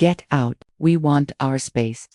Get out, we want our space.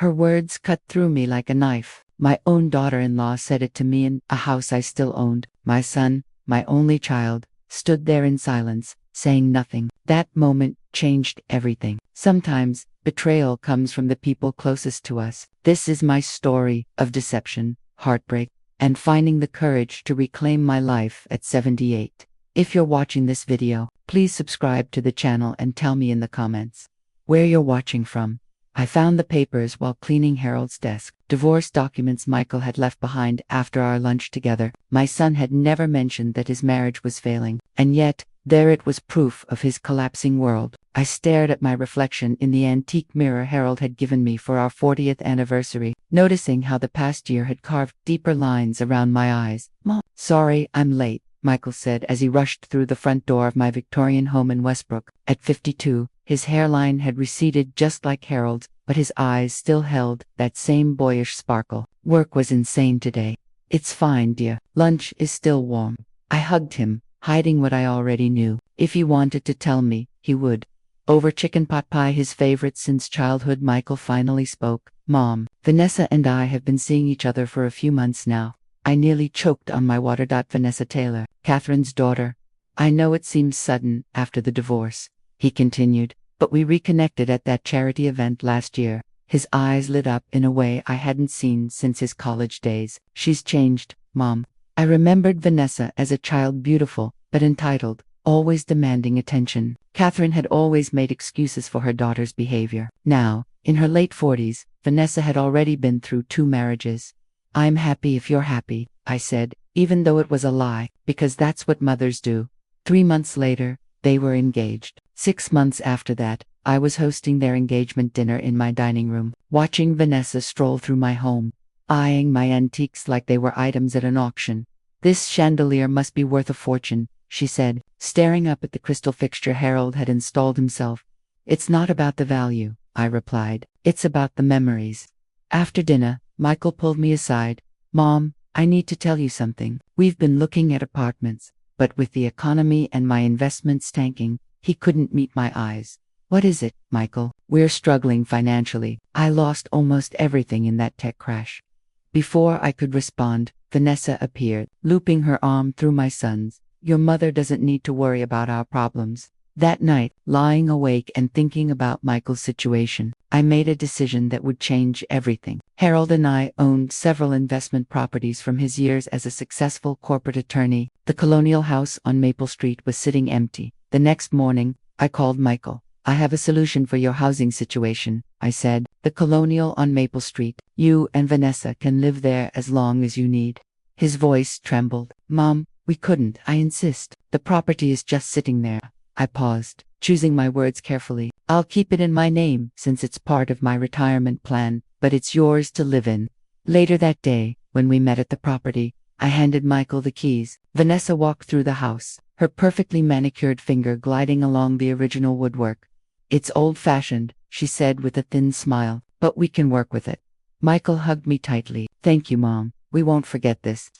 Her words cut through me like a knife. My own daughter-in-law said it to me in a house I still owned. My son, my only child, stood there in silence, saying nothing. That moment changed everything. Sometimes, betrayal comes from the people closest to us. This is my story of deception, heartbreak, and finding the courage to reclaim my life at 78. If you're watching this video, please subscribe to the channel and tell me in the comments where you're watching from. I found the papers while cleaning Harold's desk. Divorce documents Michael had left behind after our lunch together. My son had never mentioned that his marriage was failing, and yet, there it was, proof of his collapsing world. I stared at my reflection in the antique mirror Harold had given me for our 40th anniversary, noticing how the past year had carved deeper lines around my eyes. "Mom, sorry I'm late," Michael said as he rushed through the front door of my Victorian home in Westbrook. At 52, his hairline had receded just like Harold's, but his eyes still held that same boyish sparkle. "Work was insane today." "It's fine, dear. Lunch is still warm." I hugged him, hiding what I already knew. If he wanted to tell me, he would. Over chicken pot pie, his favorite since childhood, Michael finally spoke. "Mom, Vanessa and I have been seeing each other for a few months now." I nearly choked on my water. "Vanessa Taylor, Catherine's daughter. I know it seems sudden after the divorce," he continued, "but we reconnected at that charity event last year." His eyes lit up in a way I hadn't seen since his college days. "She's changed, Mom." I remembered Vanessa as a child, beautiful, but entitled, always demanding attention. Catherine had always made excuses for her daughter's behavior. Now, in her late 40s, Vanessa had already been through 2 marriages. "I'm happy if you're happy," I said, even though it was a lie, because that's what mothers do. 3 months later, they were engaged. 6 months after that, I was hosting their engagement dinner in my dining room, watching Vanessa stroll through my home, eyeing my antiques like they were items at an auction. "This chandelier must be worth a fortune," she said, staring up at the crystal fixture Harold had installed himself. "It's not about the value," I replied. "It's about the memories." After dinner, Michael pulled me aside. "Mom, I need to tell you something. We've been looking at apartments, but with the economy and my investments tanking, he couldn't meet my eyes." "What is it, Michael?" "We're struggling financially. I lost almost everything in that tech crash." Before I could respond, Vanessa appeared, looping her arm through my son's. "Your mother doesn't need to worry about our problems." That night, lying awake and thinking about Michael's situation, I made a decision that would change everything. Harold and I owned several investment properties from his years as a successful corporate attorney. The colonial house on Maple Street was sitting empty. The next morning, I called Michael. "I have a solution for your housing situation," I said. "The colonial on Maple Street. You and Vanessa can live there as long as you need." His voice trembled. "Mom, we couldn't. I insist. The property is just sitting there." I paused, choosing my words carefully. "I'll keep it in my name since it's part of my retirement plan, but it's yours to live in." Later that day, when we met at the property, I handed Michael the keys. Vanessa walked through the house, her perfectly manicured finger gliding along the original woodwork. "It's old-fashioned," she said with a thin smile, "but we can work with it." Michael hugged me tightly. "Thank you, Mom. We won't forget this."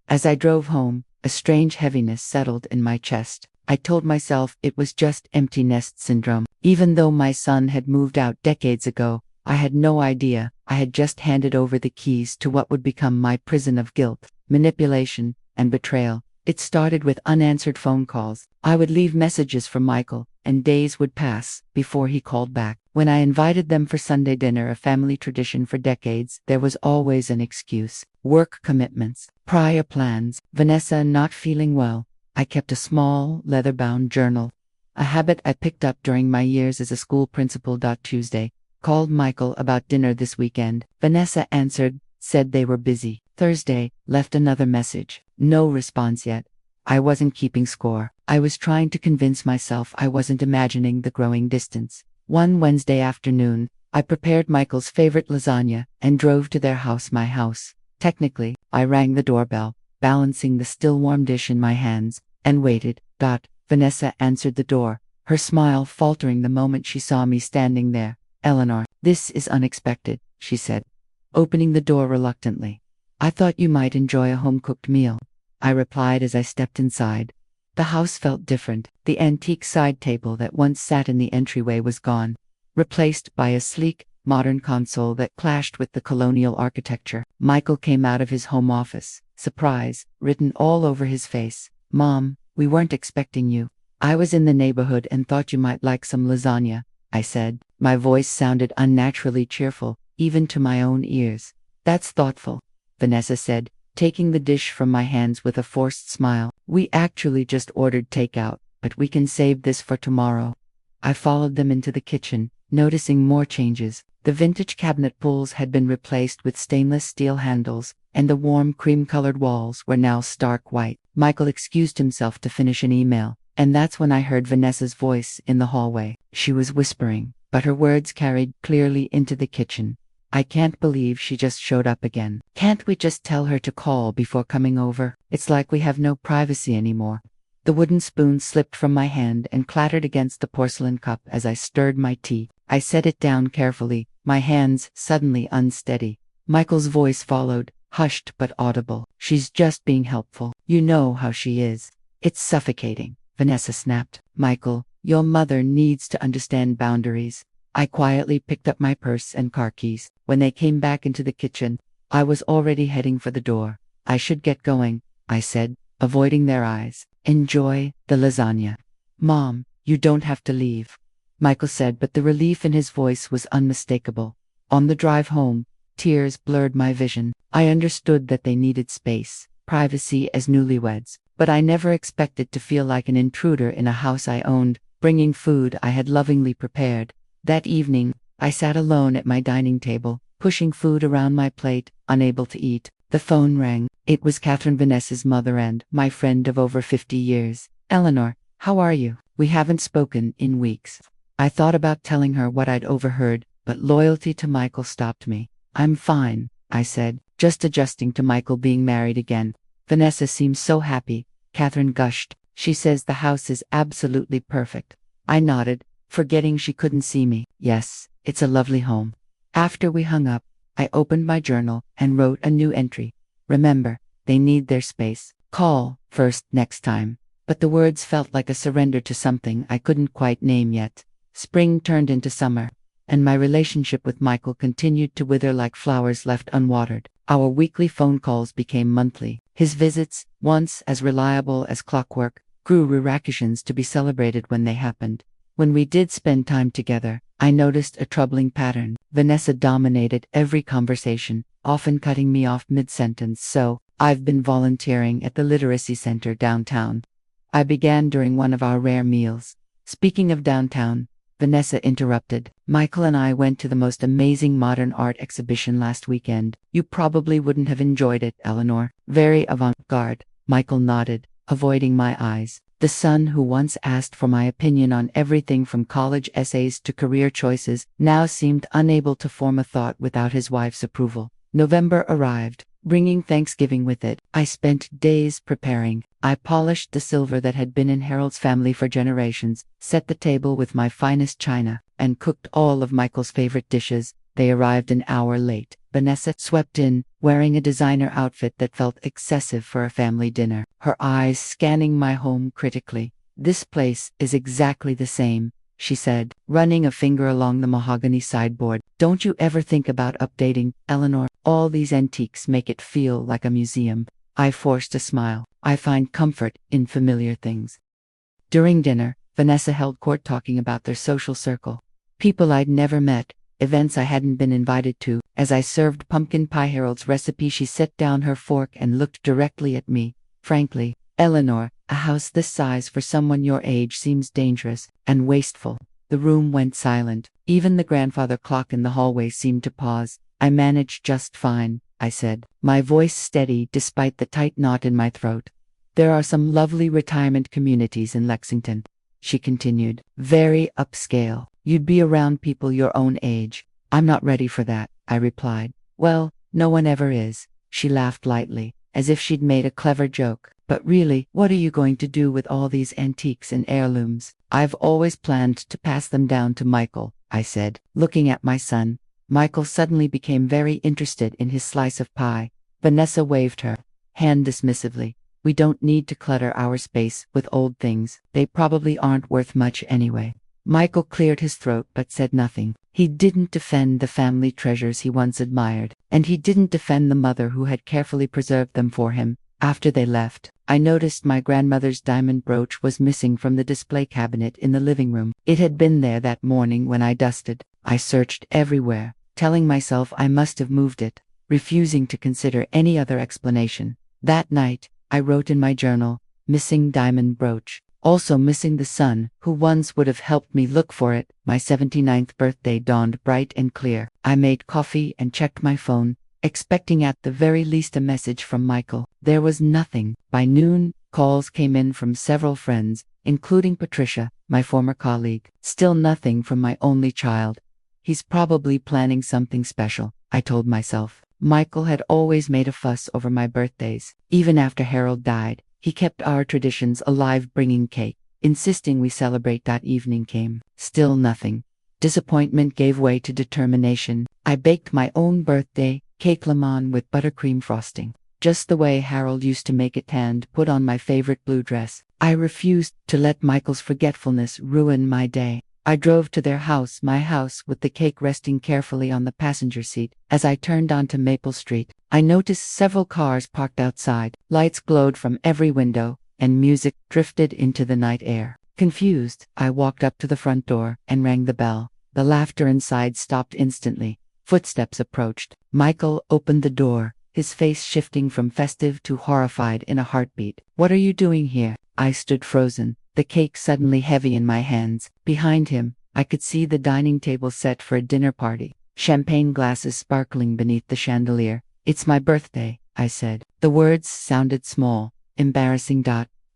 As I drove home, a strange heaviness settled in my chest. I told myself it was just empty nest syndrome. Even though my son had moved out decades ago, I had no idea I had just handed over the keys to what would become my prison of guilt, manipulation, and betrayal. It started with unanswered phone calls. I would leave messages for Michael, and days would pass before he called back. When I invited them for Sunday dinner, a family tradition for decades, there was always an excuse. Work commitments, prior plans, Vanessa not feeling well. I kept a small, leather-bound journal, a habit I picked up during my years as a school principal. Tuesday, called Michael about dinner this weekend. Vanessa answered, said they were busy. Thursday, left another message. No response yet. I wasn't keeping score. I was trying to convince myself I wasn't imagining the growing distance. One Wednesday afternoon, I prepared Michael's favorite lasagna and drove to their house, my house. Technically, I rang the doorbell, balancing the still warm dish in my hands, and waited. Vanessa answered the door, her smile faltering the moment she saw me standing there. "Eleanor, this is unexpected," she said, opening the door reluctantly. "I thought you might enjoy a home-cooked meal," I replied as I stepped inside. The house felt different. The antique side table that once sat in the entryway was gone. replaced by a sleek, modern console that clashed with the colonial architecture. Michael came out of his home office, surprise written all over his face. "Mom, we weren't expecting you. I was in the neighborhood and thought you might like some lasagna," I said. My voice sounded unnaturally cheerful, even to my own ears. "That's thoughtful," Vanessa said, taking the dish from my hands with a forced smile. "We actually just ordered takeout, but we can save this for tomorrow." I followed them into the kitchen, noticing more changes. The vintage cabinet pulls had been replaced with stainless steel handles, and the warm cream-colored walls were now stark white. Michael excused himself to finish an email, and that's when I heard Vanessa's voice in the hallway. She was whispering, but her words carried clearly into the kitchen. "I can't believe she just showed up again. Can't we just tell her to call before coming over? It's like we have no privacy anymore." The wooden spoon slipped from my hand and clattered against the porcelain cup as I stirred my tea. I set it down carefully, my hands suddenly unsteady. Michael's voice followed, hushed but audible. "She's just being helpful. You know how she is." "It's suffocating," Vanessa snapped. "Michael, your mother needs to understand boundaries." I quietly picked up my purse and car keys. When they came back into the kitchen, I was already heading for the door. "I should get going," I said, avoiding their eyes. "Enjoy the lasagna." "Mom, you don't have to leave," Michael said, but the relief in his voice was unmistakable. On the drive home, tears blurred my vision. I understood that they needed space, privacy as newlyweds, but I never expected to feel like an intruder in a house I owned, bringing food I had lovingly prepared. That evening, I sat alone at my dining table, pushing food around my plate, unable to eat. The phone rang. It was Catherine, Vanessa's mother and my friend of over 50 years. "Eleanor, how are you? We haven't spoken in weeks." I thought about telling her what I'd overheard, but loyalty to Michael stopped me. "I'm fine," I said, just adjusting to Michael being married again. "Vanessa seems so happy," Catherine gushed. "She says the house is absolutely perfect." I nodded, forgetting she couldn't see me. "Yes, it's a lovely home." After we hung up, I opened my journal and wrote a new entry. "Remember, they need their space. Call first next time." But the words felt like a surrender to something I couldn't quite name yet. Spring turned into summer, and my relationship with Michael continued to wither like flowers left unwatered. Our weekly phone calls became monthly. His visits, once as reliable as clockwork, grew reracations to be celebrated when they happened. When we did spend time together, I noticed a troubling pattern. Vanessa dominated every conversation, often cutting me off mid-sentence. "So, I've been volunteering at the literacy center downtown," I began during one of our rare meals. "Speaking of downtown," Vanessa interrupted, "Michael and I went to the most amazing modern art exhibition last weekend. You probably wouldn't have enjoyed it, Eleanor." "Very avant-garde," Michael nodded, avoiding my eyes. The son who once asked for my opinion on everything from college essays to career choices now seemed unable to form a thought without his wife's approval. November arrived, bringing Thanksgiving with it. I spent days preparing. I polished the silver that had been in Harold's family for generations, set the table with my finest china, and cooked all of Michael's favorite dishes. They arrived an hour late. Vanessa swept in, wearing a designer outfit that felt excessive for a family dinner, her eyes scanning my home critically. "This place is exactly the same," she said, running a finger along the mahogany sideboard. "Don't you ever think about updating, Eleanor? All these antiques make it feel like a museum." I forced a smile. I find comfort in familiar things. During dinner, Vanessa held court talking about their social circle. People I'd never met, events I hadn't been invited to. As I served pumpkin pie Harold's recipe, she set down her fork and looked directly at me. "Frankly, Eleanor, a house this size for someone your age seems dangerous and wasteful." The room went silent. Even the grandfather clock in the hallway seemed to pause. "I managed just fine," I said, my voice steady despite the tight knot in my throat. "There are some lovely retirement communities in Lexington," she continued. "Very upscale. You'd be around people your own age." "I'm not ready for that," I replied. "Well, no one ever is." She laughed lightly, as if she'd made a clever joke. "But really, what are you going to do with all these antiques and heirlooms?" "I've always planned to pass them down to Michael," I said, looking at my son. Michael suddenly became very interested in his slice of pie. Vanessa waved her hand dismissively. "We don't need to clutter our space with old things. They probably aren't worth much anyway." Michael cleared his throat but said nothing. He didn't defend the family treasures he once admired, and he didn't defend the mother who had carefully preserved them for him. After they left, I noticed my grandmother's diamond brooch was missing from the display cabinet in the living room. It had been there that morning when I dusted. I searched everywhere, telling myself I must have moved it, refusing to consider any other explanation. That night, I wrote in my journal, "Missing diamond brooch." Also missing the son, who once would have helped me look for it. My 79th birthday dawned bright and clear. I made coffee and checked my phone, expecting at the very least a message from Michael. There was nothing. By noon, calls came in from several friends, including Patricia, my former colleague. Still nothing from my only child. He's probably planning something special, I told myself. Michael had always made a fuss over my birthdays. Even after Harold died, he kept our traditions alive, bringing cake, insisting we celebrate. That evening came. Still nothing. Disappointment gave way to determination. I baked my own birthday cake lemon with buttercream frosting, just the way Harold used to make it, and put on my favorite blue dress. I refused to let Michael's forgetfulness ruin my day. I drove to their house, my house, with the cake resting carefully on the passenger seat. As I turned onto Maple Street, I noticed several cars parked outside. Lights glowed from every window, and music drifted into the night air. Confused, I walked up to the front door and rang the bell. The laughter inside stopped instantly. Footsteps approached. Michael opened the door, his face shifting from festive to horrified in a heartbeat. "What are you doing here?" I stood frozen, the cake suddenly heavy in my hands. Behind him, I could see the dining table set for a dinner party, champagne glasses sparkling beneath the chandelier. "It's my birthday," I said. The words sounded small, embarrassing.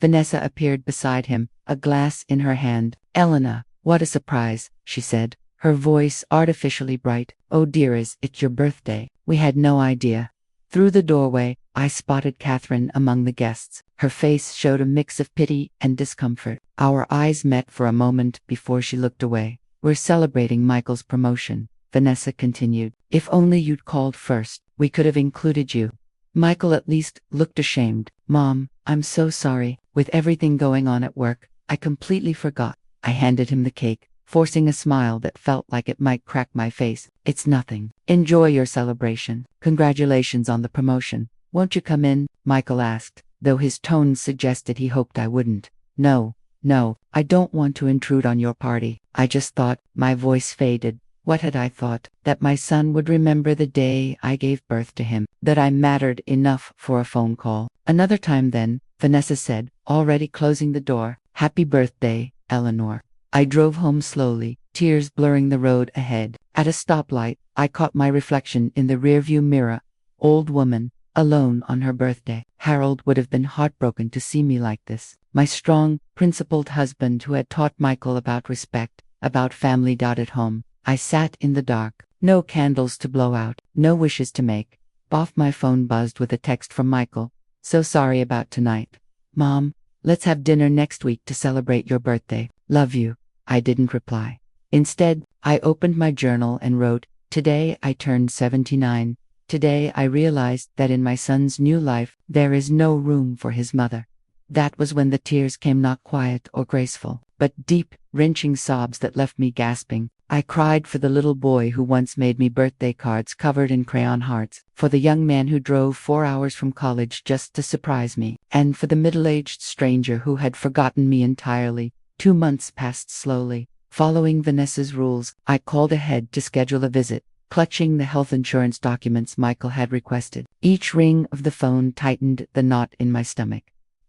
Vanessa appeared beside him, a glass in her hand. "Elena, what a surprise," she said, her voice artificially bright. "Oh dear, is it your birthday? We had no idea." Through the doorway, I spotted Catherine among the guests. Her face showed a mix of pity and discomfort. Our eyes met for a moment before she looked away. "We're celebrating Michael's promotion," Vanessa continued. "If only you'd called first, we could have included you." Michael at least looked ashamed. "Mom, I'm so sorry. With everything going on at work, I completely forgot." I handed him the cake, forcing a smile that felt like it might crack my face. "It's nothing. Enjoy your celebration. Congratulations on the promotion. Won't you come in?" Michael asked, though his tone suggested he hoped I wouldn't. No, I don't want to intrude on your party. I just thought." My voice faded. What had I thought? That my son would remember the day I gave birth to him, that I mattered enough for a phone call. "Another time then," Vanessa said, already closing the door. "Happy birthday, Eleanor." I drove home slowly, tears blurring the road ahead. At a stoplight, I caught my reflection in the rearview mirror. Old woman, alone on her birthday. Harold would have been heartbroken to see me like this. My strong, principled husband who had taught Michael about respect, about family. At home, I sat in the dark. No candles to blow out, no wishes to make. Off my phone buzzed with a text from Michael. "So sorry about tonight. Mom, let's have dinner next week to celebrate your birthday. Love you." I didn't reply. Instead, I opened my journal and wrote, "Today I turned 79. Today I realized that in my son's new life, there is no room for his mother." That was when the tears came, not quiet or graceful, but deep, wrenching sobs that left me gasping. I cried for the little boy who once made me birthday cards covered in crayon hearts, for the young man who drove 4 hours from college just to surprise me, and for the middle-aged stranger who had forgotten me entirely. 2 months passed slowly. Following Vanessa's rules, I called ahead to schedule a visit, clutching the health insurance documents Michael had requested. Each ring of the phone tightened the knot in my stomach.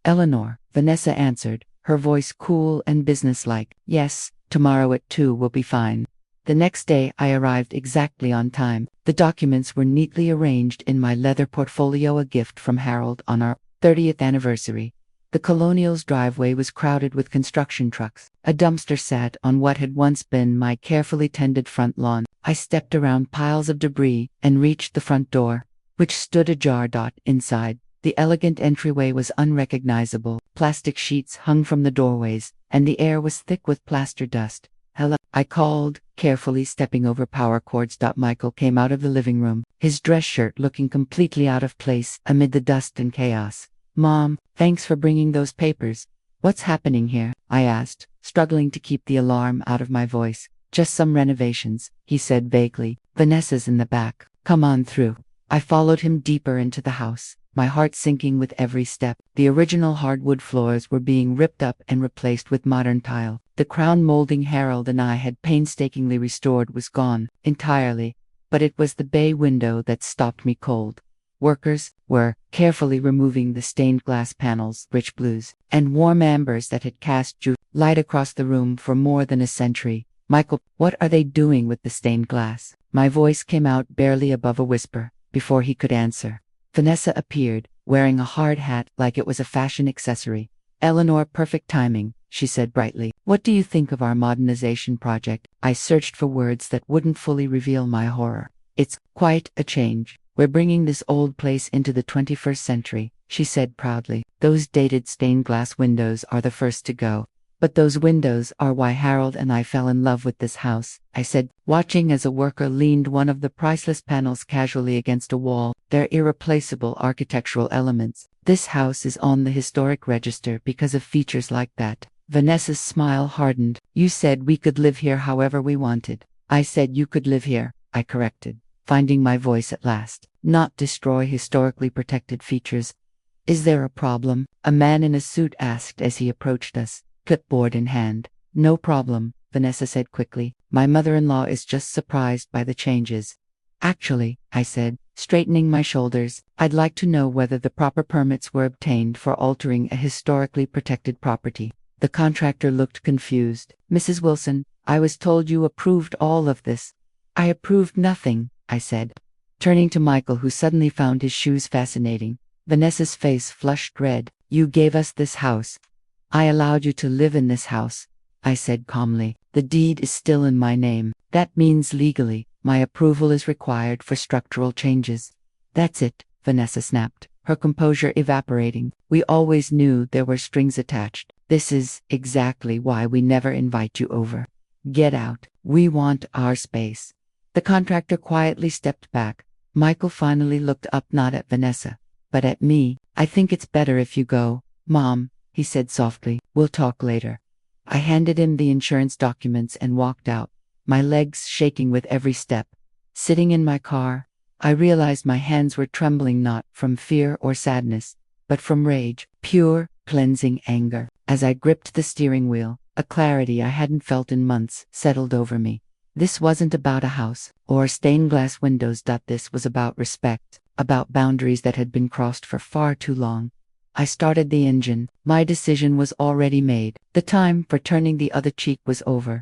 "Eleanor," Vanessa answered, her voice cool and businesslike. "Yes, tomorrow at 2 will be fine." The next day I arrived exactly on time. The documents were neatly arranged in my leather portfolio, a gift from Harold on our 30th anniversary. The Colonial's driveway was crowded with construction trucks. A dumpster sat on what had once been my carefully tended front lawn. I stepped around piles of debris and reached the front door, which stood ajar. Inside, the elegant entryway was unrecognizable. Plastic sheets hung from the doorways, and the air was thick with plaster dust. "Hello," I called, carefully stepping over power cords. Michael came out of the living room, his dress shirt looking completely out of place amid the dust and chaos. "Mom, thanks for bringing those papers. What's happening here?" I asked, struggling to keep the alarm out of my voice. Just some renovations, he said vaguely. Vanessa's in the back. Come on through. I followed him deeper into the house, my heart sinking with every step. The original hardwood floors were being ripped up and replaced with modern tile. The crown molding Harold and I had painstakingly restored was gone, entirely, but it was the bay window that stopped me cold. Workers were carefully removing the stained glass panels, rich blues, and warm ambers that had cast light across the room for more than a century. Michael, what are they doing with the stained glass? My voice came out barely above a whisper, before he could answer. Vanessa appeared, wearing a hard hat like it was a fashion accessory. Eleanor, perfect timing, she said brightly. What do you think of our modernization project? I searched for words that wouldn't fully reveal my horror. It's quite a change. We're bringing this old place into the 21st century, she said proudly. Those dated stained glass windows are the first to go. But those windows are why Harold and I fell in love with this house, I said, watching as a worker leaned one of the priceless panels casually against a wall. They're irreplaceable architectural elements. This house is on the historic register because of features like that. Vanessa's smile hardened. You said we could live here however we wanted. I said you could live here, I corrected, finding my voice at last. Not destroy historically protected features. Is there a problem? A man in a suit asked as he approached us, clipboard in hand. No problem, Vanessa said quickly. My mother-in-law is just surprised by the changes. Actually, I said, straightening my shoulders, I'd like to know whether the proper permits were obtained for altering a historically protected property. The contractor looked confused. Mrs. Wilson, I was told you approved all of this. I approved nothing, I said, turning to Michael, who suddenly found his shoes fascinating. Vanessa's face flushed red. You gave us this house. I allowed you to live in this house, I said calmly. The deed is still in my name. That means legally, my approval is required for structural changes. That's it, Vanessa snapped, her composure evaporating. We always knew there were strings attached. This is exactly why we never invite you over. Get out. We want our space. The contractor quietly stepped back. Michael finally looked up, not at Vanessa, but at me. I think it's better if you go, Mom, he said softly. We'll talk later. I handed him the insurance documents and walked out, my legs shaking with every step. Sitting in my car, I realized my hands were trembling not from fear or sadness, but from rage, pure, cleansing anger. As I gripped the steering wheel, a clarity I hadn't felt in months settled over me. This wasn't about a house or stained glass windows. This was about respect, about boundaries that had been crossed for far too long. I started the engine. My decision was already made. The time for turning the other cheek was over.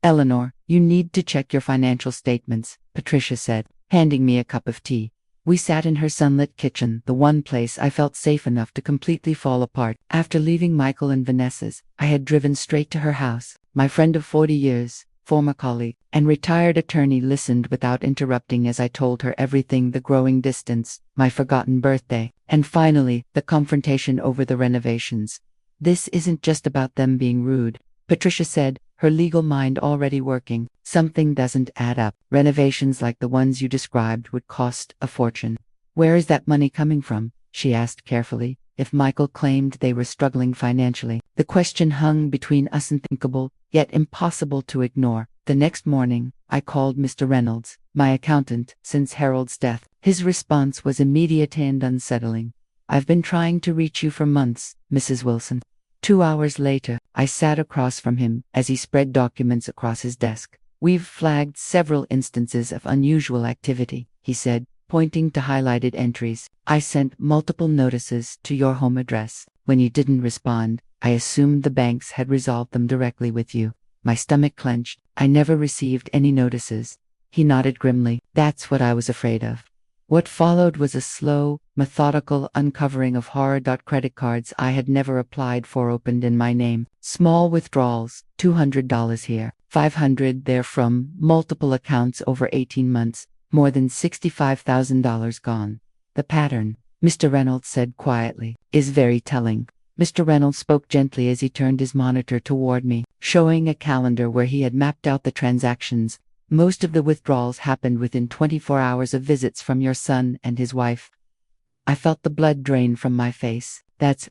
Eleanor, you need to check your financial statements, Patricia said, handing me a cup of tea. We sat in her sunlit kitchen, the one place I felt safe enough to completely fall apart. After leaving Michael and Vanessa's, I had driven straight to her house. My friend of 40 years, former colleague, and retired attorney listened without interrupting as I told her everything: the growing distance, my forgotten birthday, and finally, the confrontation over the renovations. This isn't just about them being rude, Patricia said, her legal mind already working. Something doesn't add up. Renovations like the ones you described would cost a fortune. Where is that money coming from? She asked carefully. If Michael claimed they were struggling financially, the question hung between us, unthinkable, yet impossible to ignore. The next morning, I called Mr. Reynolds, my accountant, since Harold's death. His response was immediate and unsettling. I've been trying to reach you for months, Mrs. Wilson. 2 hours later, I sat across from him as he spread documents across his desk. We've flagged several instances of unusual activity, he said, pointing to highlighted entries. I sent multiple notices to your home address. When you didn't respond, I assumed the banks had resolved them directly with you. My stomach clenched. I never received any notices. He nodded grimly. That's what I was afraid of. What followed was a slow, methodical uncovering of horror. Credit cards I had never applied for opened in my name. Small withdrawals, $200 here, $500 there from multiple accounts over 18 months. More than $65,000 gone. The pattern, Mr. Reynolds said quietly, is very telling. Mr. Reynolds spoke gently as he turned his monitor toward me, showing a calendar where he had mapped out the transactions. Most of the withdrawals happened within 24 hours of visits from your son and his wife. I felt the blood drain from my face. That's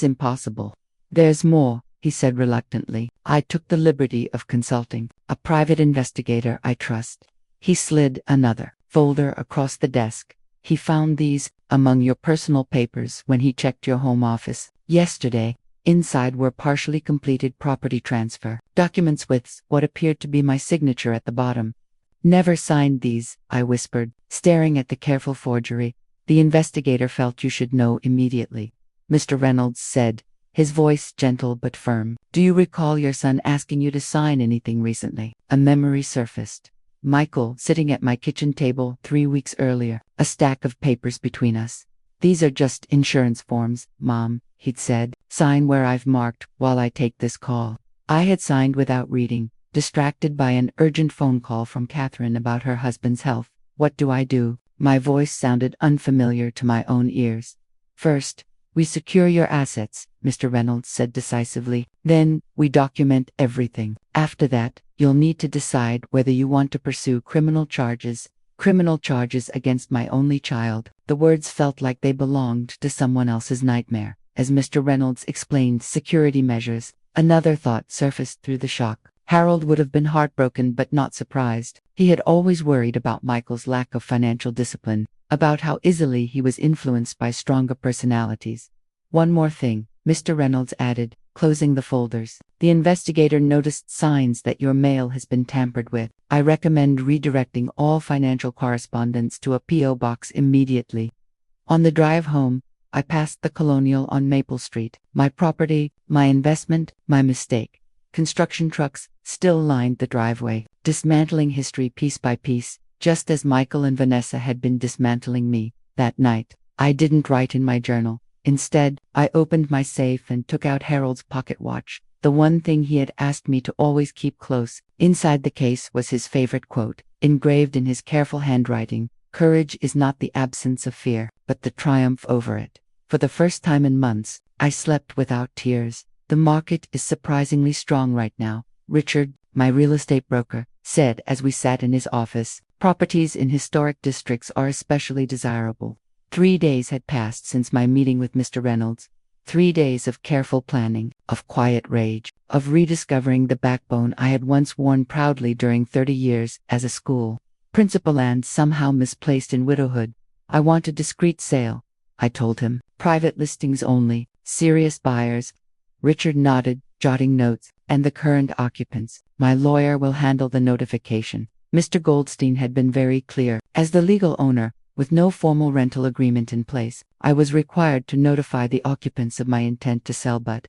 impossible. There's more. he said reluctantly. I took the liberty of consulting a private investigator I trust. He slid another folder across the desk. He found these among your personal papers when he checked your home office yesterday. Inside were partially completed property transfer documents with what appeared to be my signature at the bottom. Never signed these, I whispered, staring at the careful forgery. The investigator felt you should know immediately, Mr. Reynolds said, his voice gentle but firm. Do you recall your son asking you to sign anything recently? A memory surfaced. Michael, sitting at my kitchen table 3 weeks earlier, a stack of papers between us. These are just insurance forms, Mom, he'd said. Sign where I've marked while I take this call. I had signed without reading, distracted by an urgent phone call from Catherine about her husband's health. What do I do? My voice sounded unfamiliar to my own ears. First, we secure your assets, Mr. Reynolds said decisively. Then, we document everything. After that, you'll need to decide whether you want to pursue criminal charges against my only child. The words felt like they belonged to someone else's nightmare. As Mr. Reynolds explained security measures, another thought surfaced through the shock. Harold would have been heartbroken but not surprised. He had always worried about Michael's lack of financial discipline, about how easily he was influenced by stronger personalities. One more thing, Mr. Reynolds added, closing the folders. The investigator noticed signs that your mail has been tampered with. I recommend redirecting all financial correspondence to a P.O. box immediately. On the drive home, I passed the Colonial on Maple Street. My property, my investment, my mistake. Construction trucks still lined the driveway, dismantling history piece by piece, just as Michael and Vanessa had been dismantling me. That night, I didn't write in my journal. Instead, I opened my safe and took out Harold's pocket watch, the one thing he had asked me to always keep close. Inside the case was his favorite quote, engraved in his careful handwriting: "Courage is not the absence of fear, but the triumph over it." For the first time in months, I slept without tears. The market is surprisingly strong right now, Richard, my real estate broker, said as we sat in his office. Properties in historic districts are especially desirable. 3 days had passed since my meeting with Mr. Reynolds. 3 days of careful planning, of quiet rage, of rediscovering the backbone I had once worn proudly during 30 years as a school principal and somehow misplaced in widowhood. I want a discreet sale, I told him. Private listings only, serious buyers. Richard nodded, jotting notes. And the current occupants. My lawyer will handle the notification. Mr. Goldstein had been very clear. As the legal owner, with no formal rental agreement in place, I was required to notify the occupants of my intent to sell, but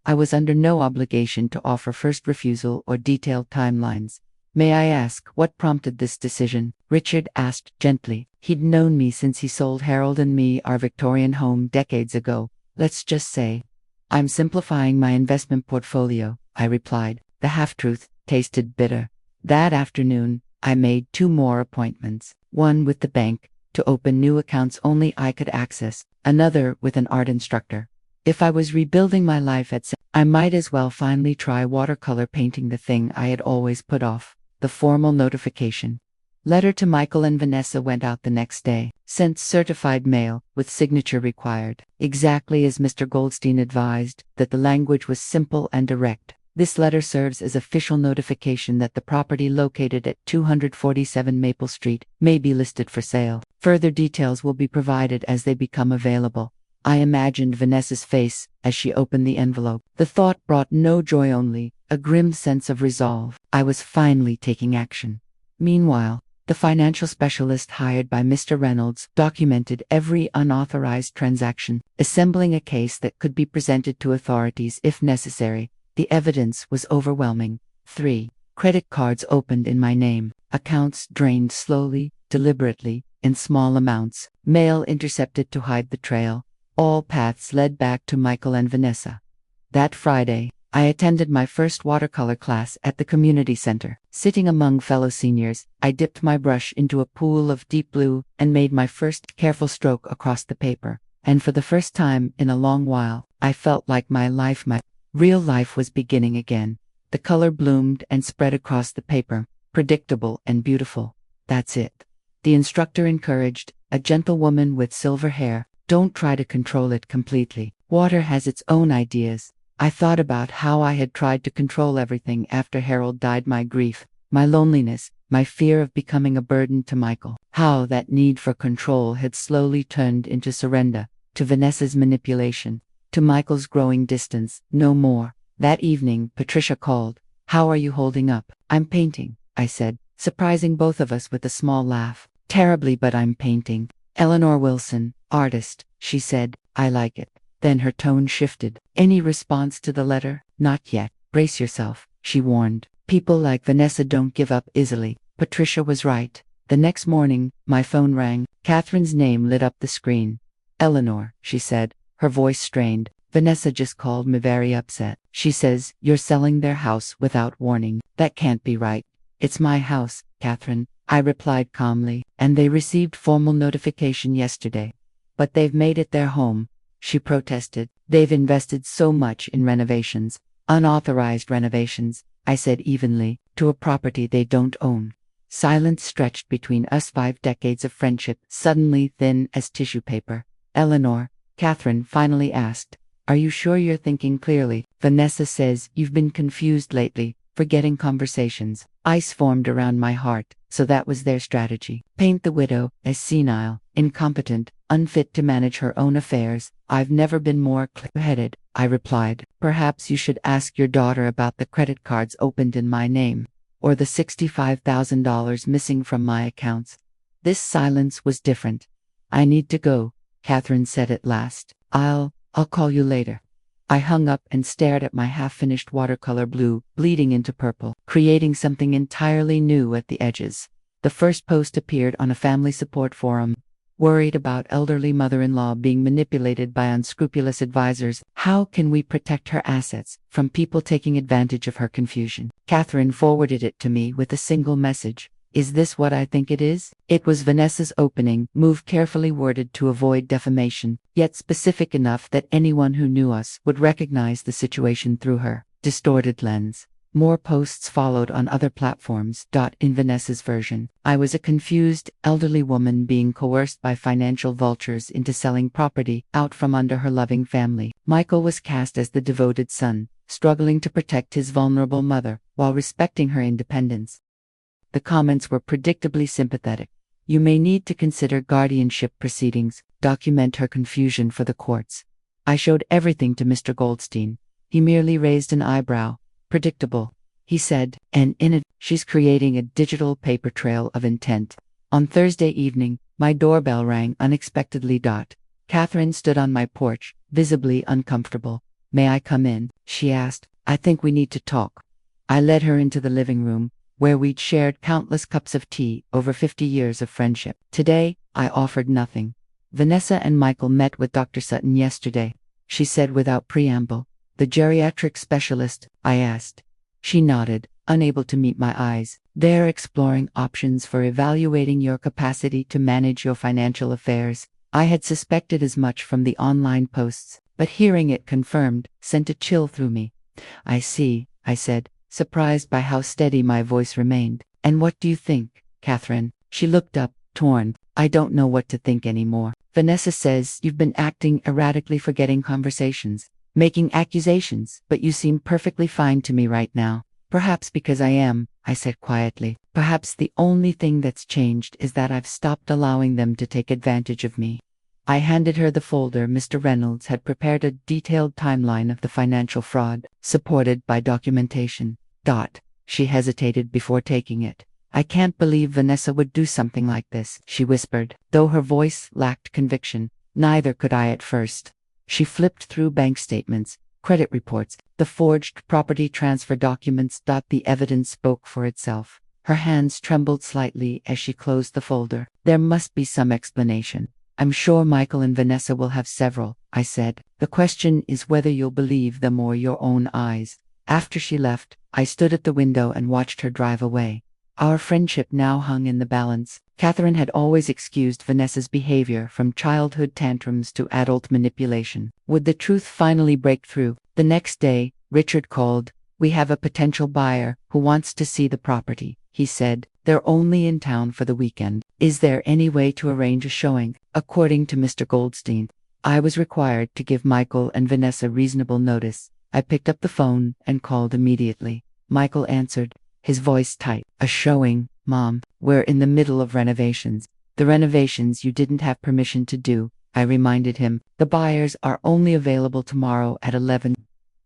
I was under no obligation to offer first refusal or detailed timelines. May I ask what prompted this decision? Richard asked gently. He'd known me since he sold Harold and me our Victorian home decades ago. Let's just say, I'm simplifying my investment portfolio, I replied. The half-truth tasted bitter. That afternoon, I made 2 more appointments. One with the bank, to open new accounts only I could access. Another with an art instructor. If I was rebuilding my life I might as well finally try watercolor painting, the thing I had always put off. The formal notification. Letter to Michael and Vanessa went out the next day. Sent certified mail, with signature required. Exactly as Mr. Goldstein advised, that the language was simple and direct. This letter serves as official notification that the property located at 247 Maple Street may be listed for sale. Further details will be provided as they become available. I imagined Vanessa's face as she opened the envelope. The thought brought no joy, only a grim sense of resolve. I was finally taking action. Meanwhile, the financial specialist hired by Mr. Reynolds documented every unauthorized transaction, assembling a case that could be presented to authorities if necessary. The evidence was overwhelming. 3 credit cards opened in my name, accounts drained slowly, deliberately, in small amounts, mail intercepted to hide the trail. All paths led back to Michael and Vanessa. That Friday, I attended my first watercolor class at the community center. Sitting among fellow seniors, I dipped my brush into a pool of deep blue and made my first careful stroke across the paper. And for the first time in a long while, I felt like my real life was beginning again. The color bloomed and spread across the paper, predictable and beautiful. That's it. The instructor encouraged, a gentle woman with silver hair. Don't try to control it completely. Water has its own ideas. I thought about how I had tried to control everything after Harold died, my grief, my loneliness, my fear of becoming a burden to Michael. How that need for control had slowly turned into surrender, to Vanessa's manipulation, to Michael's growing distance. No more. That evening, Patricia called. "How are you holding up?" "I'm painting," I said, surprising both of us with a small laugh. "Terribly, but I'm painting. Eleanor Wilson, artist," she said. "I like it." Then her tone shifted. "Any response to the letter?" "Not yet. Brace yourself," she warned. "People like Vanessa don't give up easily." Patricia was right. The next morning, my phone rang. Catherine's name lit up the screen. "Eleanor," she said, her voice strained. "Vanessa just called me, very upset. She says you're selling their house without warning. That can't be right." "It's my house, Catherine," I replied calmly, "and they received formal notification yesterday." "But they've made it their home," she protested. "They've invested so much in renovations, unauthorized renovations," I said evenly, "to a property they don't own." Silence stretched between us, 5 decades of friendship, suddenly thin as tissue paper. "Eleanor," Catherine finally asked, "are you sure you're thinking clearly? Vanessa says you've been confused lately, forgetting conversations." Ice formed around my heart. So that was their strategy. Paint the widow as senile, incompetent, unfit to manage her own affairs. "I've never been more clear-headed," I replied. "Perhaps you should ask your daughter about the credit cards opened in my name, or the $65,000 missing from my accounts." This silence was different. "I need to go," Catherine said at last. I'll call you later." I hung up and stared at my half-finished watercolor blue, bleeding into purple, creating something entirely new at the edges. The first post appeared on a family support forum. "Worried about elderly mother-in-law being manipulated by unscrupulous advisors. How can we protect her assets from people taking advantage of her confusion?" Catherine forwarded it to me with a single message. "Is this what I think it is?" It was Vanessa's opening, move carefully worded to avoid defamation, yet specific enough that anyone who knew us would recognize the situation through her distorted lens. More posts followed on other platforms. In Vanessa's version, I was a confused, elderly woman being coerced by financial vultures into selling property out from under her loving family. Michael was cast as the devoted son, struggling to protect his vulnerable mother while respecting her independence. The comments were predictably sympathetic. "You may need to consider guardianship proceedings. Document her confusion for the courts." I showed everything to Mr. Goldstein. He merely raised an eyebrow. "Predictable," he said, "and in it, she's creating a digital paper trail of intent." On Thursday evening, my doorbell rang unexpectedly. Catherine stood on my porch, visibly uncomfortable. "May I come in?" she asked. "I think we need to talk." I led her into the living room, where we'd shared countless cups of tea over 50 years of friendship. Today, I offered nothing. "Vanessa and Michael met with Dr. Sutton yesterday," she said without preamble. "The geriatric specialist?" I asked. She nodded, unable to meet my eyes. "They're exploring options for evaluating your capacity to manage your financial affairs." I had suspected as much from the online posts, but hearing it confirmed sent a chill through me. "I see," I said, surprised by how steady my voice remained. "And what do you think, Catherine?" She looked up, torn. "I don't know what to think anymore. Vanessa says you've been acting erratically, forgetting conversations, making accusations, but you seem perfectly fine to me right now." "Perhaps because I am," I said quietly. "Perhaps the only thing that's changed is that I've stopped allowing them to take advantage of me." I handed her the folder. Mr. Reynolds had prepared a detailed timeline of the financial fraud, supported by documentation. She hesitated before taking it. "I can't believe Vanessa would do something like this," she whispered, though her voice lacked conviction. Neither could I at first. She flipped through bank statements, credit reports, the forged property transfer documents. The evidence spoke for itself. Her hands trembled slightly as she closed the folder. "There must be some explanation. I'm sure Michael and Vanessa will have several," I said. "The question is whether you'll believe them or your own eyes." After she left, I stood at the window and watched her drive away. Our friendship now hung in the balance. Catherine had always excused Vanessa's behavior, from childhood tantrums to adult manipulation. Would the truth finally break through? The next day, Richard called. "We have a potential buyer who wants to see the property," he said. "They're only in town for the weekend. Is there any way to arrange a showing?" According to Mr. Goldstein, I was required to give Michael and Vanessa reasonable notice. I picked up the phone and called immediately. Michael answered, his voice tight. A showing, Mom. We're in the middle of renovations. The renovations you didn't have permission to do, I reminded him. The buyers are only available tomorrow at 11.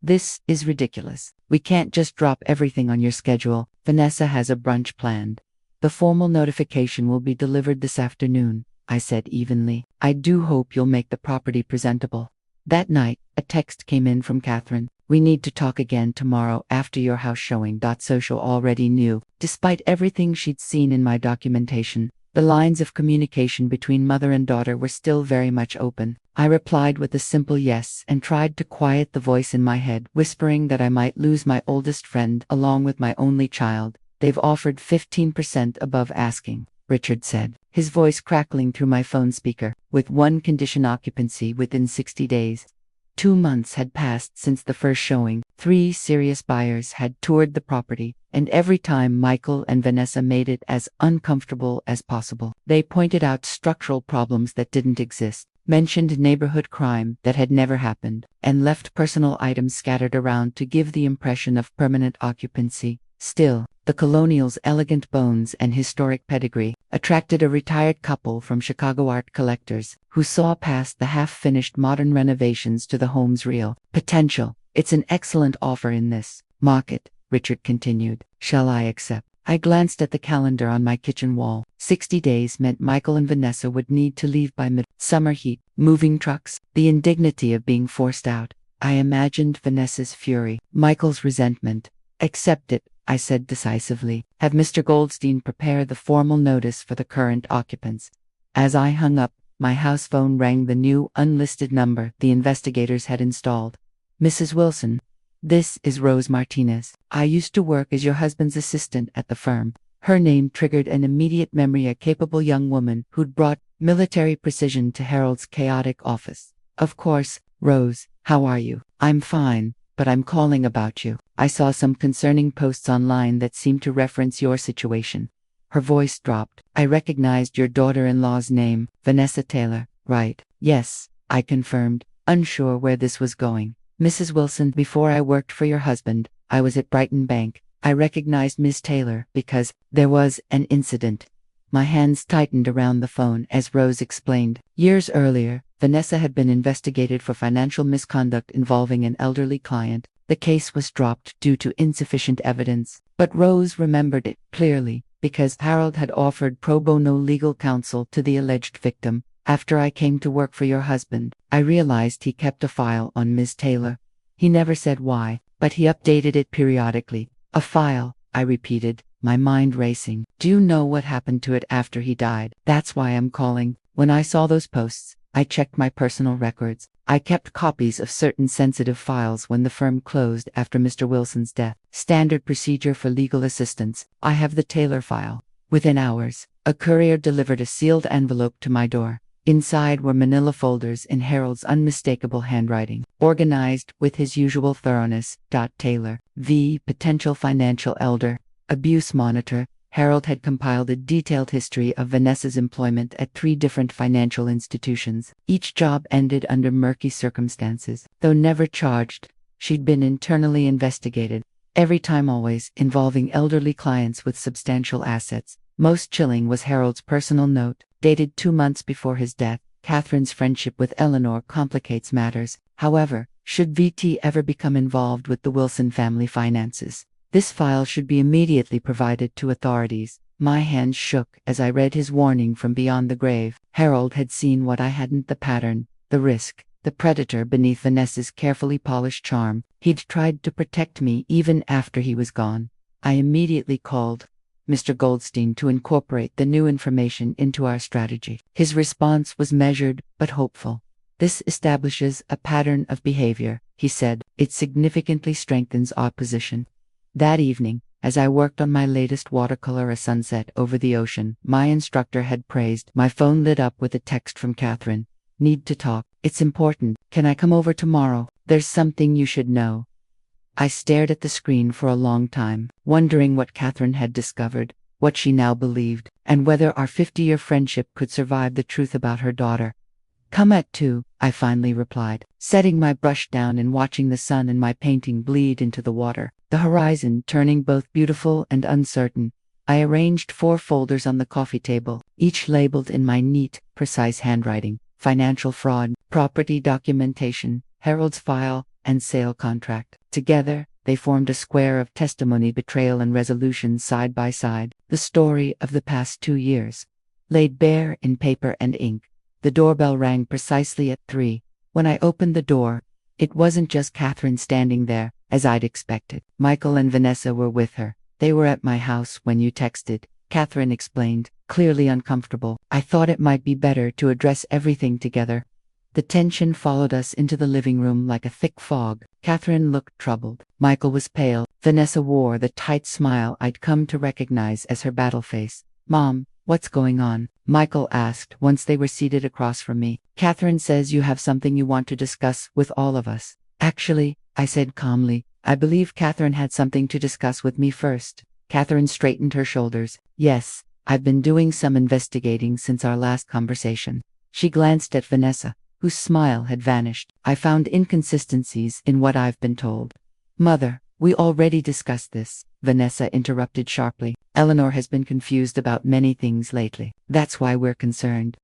This is ridiculous. We can't just drop everything on your schedule. Vanessa has a brunch planned. The formal notification will be delivered this afternoon, I said evenly. I do hope you'll make the property presentable. That night, a text came in from Catherine. We need to talk again tomorrow after your house showing. Social already knew. Despite everything she'd seen in my documentation, the lines of communication between mother and daughter were still very much open. I replied with a simple yes and tried to quiet the voice in my head, whispering that I might lose my oldest friend along with my only child. They've offered 15% above asking, Richard said, his voice crackling through my phone speaker, with one condition: occupancy within 60 days. 2 months had passed since the first showing. 3 serious buyers had toured the property, and every time Michael and Vanessa made it as uncomfortable as possible. They pointed out structural problems that didn't exist, mentioned neighborhood crime that had never happened, and left personal items scattered around to give the impression of permanent occupancy. Still, the Colonial's elegant bones and historic pedigree attracted a retired couple from Chicago art collectors who saw past the half-finished modern renovations to the home's real potential. It's an excellent offer in this market, Richard continued. Shall I accept? I glanced at the calendar on my kitchen wall. 60 days meant Michael and Vanessa would need to leave by mid-summer heat, moving trucks, the indignity of being forced out. I imagined Vanessa's fury, Michael's resentment. Accept it, I said decisively. Have Mr. Goldstein prepare the formal notice for the current occupants. As I hung up, my house phone rang the new unlisted number the investigators had installed. Mrs. Wilson. This is Rose Martinez. I used to work as your husband's assistant at the firm. Her name triggered an immediate memory, a capable young woman who'd brought military precision to Harold's chaotic office. Of course, Rose, how are you? I'm fine, but I'm calling about you. I saw some concerning posts online that seemed to reference your situation. Her voice dropped. I recognized your daughter-in-law's name, Vanessa Taylor. Right. Yes, I confirmed, unsure where this was going. Mrs. Wilson, before I worked for your husband, I was at Brighton Bank. I recognized Miss Taylor because there was an incident. My hands tightened around the phone as Rose explained. Years earlier, Vanessa had been investigated for financial misconduct involving an elderly client. The case was dropped due to insufficient evidence, but Rose remembered it clearly because Harold had offered pro bono legal counsel to the alleged victim. After I came to work for your husband, I realized he kept a file on Ms. Taylor. He never said why, but he updated it periodically. A file, I repeated, my mind racing. Do you know what happened to it after he died? That's why I'm calling. When I saw those posts, I checked my personal records. I kept copies of certain sensitive files when the firm closed after Mr. Wilson's death. Standard procedure for legal assistance. I have the Taylor file. Within hours, a courier delivered a sealed envelope to my door. Inside were manila folders in Harold's unmistakable handwriting, organized with his usual thoroughness. Taylor, v. Potential financial elder, abuse monitor. Harold had compiled a detailed history of Vanessa's employment at 3 different financial institutions. Each job ended under murky circumstances. Though never charged, she'd been internally investigated. Every time, always involving elderly clients with substantial assets. Most chilling was Harold's personal note, dated 2 months before his death. Catherine's friendship with Eleanor complicates matters. However, should VT ever become involved with the Wilson family finances, this file should be immediately provided to authorities. My hands shook as I read his warning from beyond the grave. Harold had seen what I hadn't: the pattern, the risk, the predator beneath Vanessa's carefully polished charm. He'd tried to protect me even after he was gone. I immediately called Mr. Goldstein to incorporate the new information into our strategy. His response was measured but hopeful. This establishes a pattern of behavior, he said. It significantly strengthens our position. That evening, as I worked on my latest watercolor, A Sunset Over the Ocean, my instructor had praised. My phone lit up with a text from Catherine. Need to talk. It's important. Can I come over tomorrow? There's something you should know. I stared at the screen for a long time, wondering what Catherine had discovered, what she now believed, and whether our 50-year friendship could survive the truth about her daughter. Come at 2, I finally replied, setting my brush down and watching the sun and my painting bleed into the water, the horizon turning both beautiful and uncertain. I arranged 4 folders on the coffee table, each labeled in my neat, precise handwriting: financial fraud, property documentation, Harold's file, and sale contract. Together, they formed a square of testimony, betrayal, and resolution side by side, the story of the past 2 years, laid bare in paper and ink. The doorbell rang precisely at 3. When I opened the door, it wasn't just Catherine standing there, as I'd expected. Michael and Vanessa were with her. They were at my house when you texted, Catherine explained, clearly uncomfortable. I thought it might be better to address everything together. The tension followed us into the living room like a thick fog. Catherine looked troubled. Michael was pale. Vanessa wore the tight smile I'd come to recognize as her battle face. Mom, what's going on? Michael asked once they were seated across from me. Catherine says you have something you want to discuss with all of us. Actually, I said calmly, I believe Catherine had something to discuss with me first. Catherine straightened her shoulders. Yes, I've been doing some investigating since our last conversation. She glanced at Vanessa, whose smile had vanished. I found inconsistencies in what I've been told. Mother, we already discussed this, Vanessa interrupted sharply. Eleanor has been confused about many things lately. That's why we're concerned.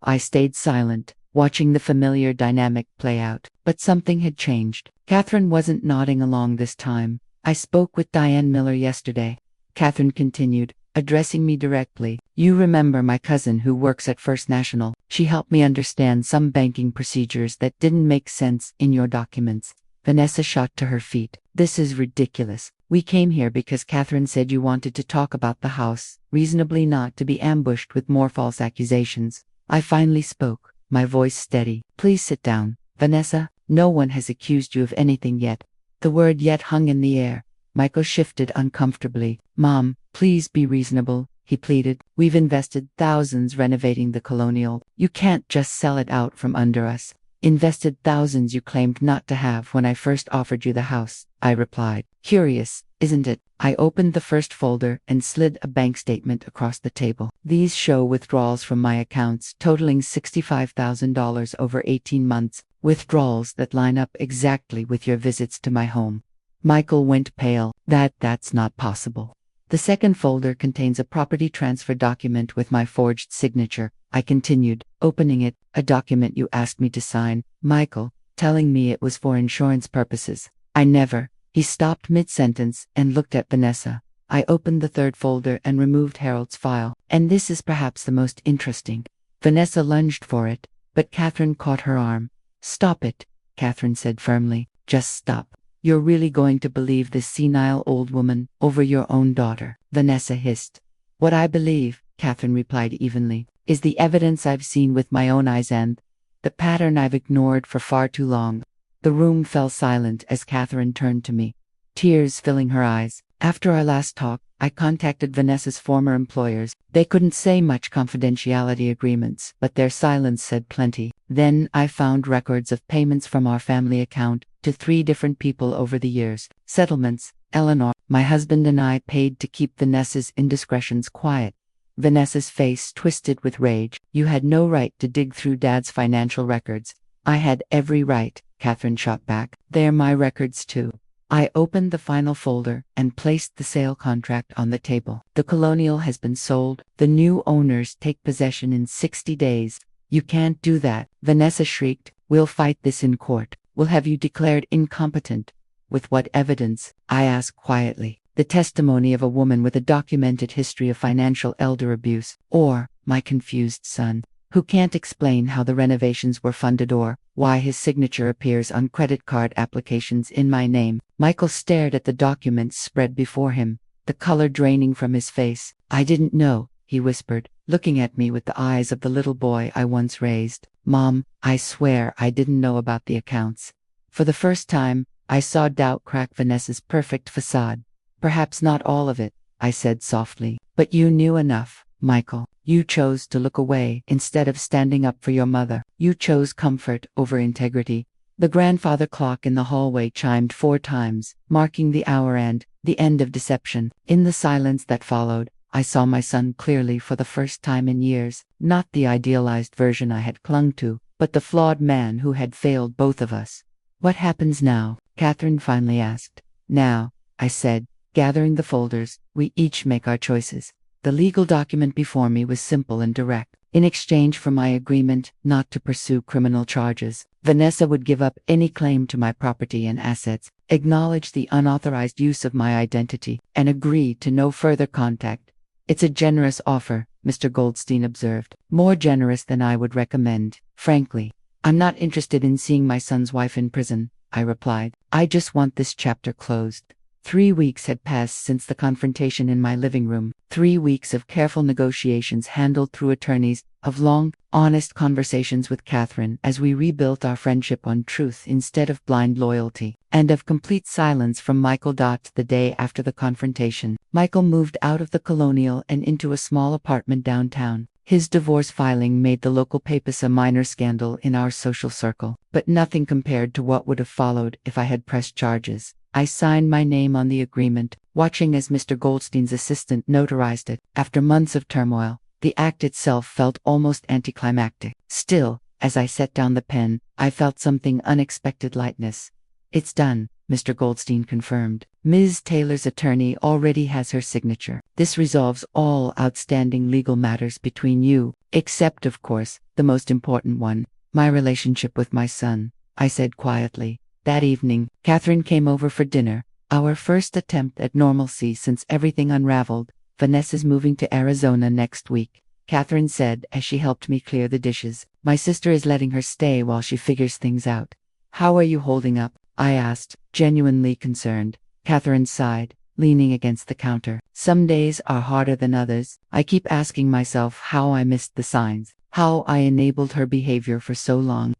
I stayed silent, watching the familiar dynamic play out. But something had changed. Catherine wasn't nodding along this time. I spoke with Diane Miller yesterday. Catherine continued, addressing me directly. You remember my cousin who works at First National. She helped me understand some banking procedures that didn't make sense in your documents. Vanessa shot to her feet. This is ridiculous. We came here because Catherine said you wanted to talk about the house, reasonably not to be ambushed with more false accusations. I finally spoke, my voice steady. Please sit down. Vanessa, no one has accused you of anything yet. The word yet hung in the air. Michael shifted uncomfortably. Mom, please be reasonable, he pleaded. We've invested thousands renovating the Colonial. You can't just sell it out from under us. Invested thousands you claimed not to have when I first offered you the house, I replied. Curious, isn't it? I opened the first folder and slid a bank statement across the table. These show withdrawals from my accounts totaling $65,000 over 18 months, withdrawals that line up exactly with your visits to my home. Michael went pale. That's not possible. The second folder contains a property transfer document with my forged signature, I continued, opening it, a document you asked me to sign, Michael, telling me it was for insurance purposes. I never. He stopped mid-sentence and looked at Vanessa. I opened the third folder and removed Harold's file. And this is perhaps the most interesting. Vanessa lunged for it, but Catherine caught her arm. Stop it, Catherine said firmly. Just stop. You're really going to believe this senile old woman over your own daughter, Vanessa hissed. What I believe, Catherine replied evenly, is the evidence I've seen with my own eyes and the pattern I've ignored for far too long. The room fell silent as Catherine turned to me, tears filling her eyes. After our last talk, I contacted Vanessa's former employers. They couldn't say much, confidentiality agreements, but their silence said plenty. Then I found records of payments from our family account to 3 different people over the years. Settlements. Eleanor, my husband, and I paid to keep Vanessa's indiscretions quiet. Vanessa's face twisted with rage. You had no right to dig through Dad's financial records. I had every right, Catherine shot back. They're my records too. I opened the final folder and placed the sale contract on the table. The Colonial has been sold. The new owners take possession in 60 days. You can't do that, Vanessa shrieked. We'll fight this in court. We'll have you declared incompetent. With what evidence? I asked quietly. The testimony of a woman with a documented history of financial elder abuse, or my confused son, who can't explain how the renovations were funded or why his signature appears on credit card applications in my name. Michael stared at the documents spread before him, the color draining from his face. I didn't know, he whispered, looking at me with the eyes of the little boy I once raised. Mom, I swear I didn't know about the accounts. For the first time, I saw doubt crack Vanessa's perfect facade. Perhaps not all of it, I said softly, but you knew enough, Michael. You chose to look away instead of standing up for your mother. You chose comfort over integrity. The grandfather clock in the hallway chimed 4 times, marking the hour and the end of deception. In the silence that followed, I saw my son clearly for the first time in years, not the idealized version I had clung to, but the flawed man who had failed both of us. What happens now? Catherine finally asked. Now, I said, gathering the folders, we each make our choices. The legal document before me was simple and direct. In exchange for my agreement not to pursue criminal charges, Vanessa would give up any claim to my property and assets, acknowledge the unauthorized use of my identity, and agree to no further contact. It's a generous offer, Mr. Goldstein observed. More generous than I would recommend, frankly. I'm not interested in seeing my son's wife in prison, I replied. I just want this chapter closed. 3 weeks had passed since the confrontation in my living room. 3 weeks of careful negotiations handled through attorneys, of long, honest conversations with Catherine as we rebuilt our friendship on truth instead of blind loyalty, and of complete silence from Michael. The day after the confrontation, Michael moved out of the Colonial and into a small apartment downtown. His divorce filing made the local papers a minor scandal in our social circle, but nothing compared to what would have followed if I had pressed charges. I signed my name on the agreement, watching as Mr. Goldstein's assistant notarized it. After months of turmoil, the act itself felt almost anticlimactic. Still, as I set down the pen, I felt something unexpected lightness. It's done, Mr. Goldstein confirmed. Ms. Taylor's attorney already has her signature. This resolves all outstanding legal matters between you, except, of course, the most important one, my relationship with my son, I said quietly. That evening, Catherine came over for dinner, our first attempt at normalcy since everything unraveled. Vanessa's moving to Arizona next week, Catherine said as she helped me clear the dishes. My sister is letting her stay while she figures things out. How are you holding up? I asked, genuinely concerned. Catherine sighed, leaning against the counter. Some days are harder than others. I keep asking myself how I missed the signs, how I enabled her behavior for so long.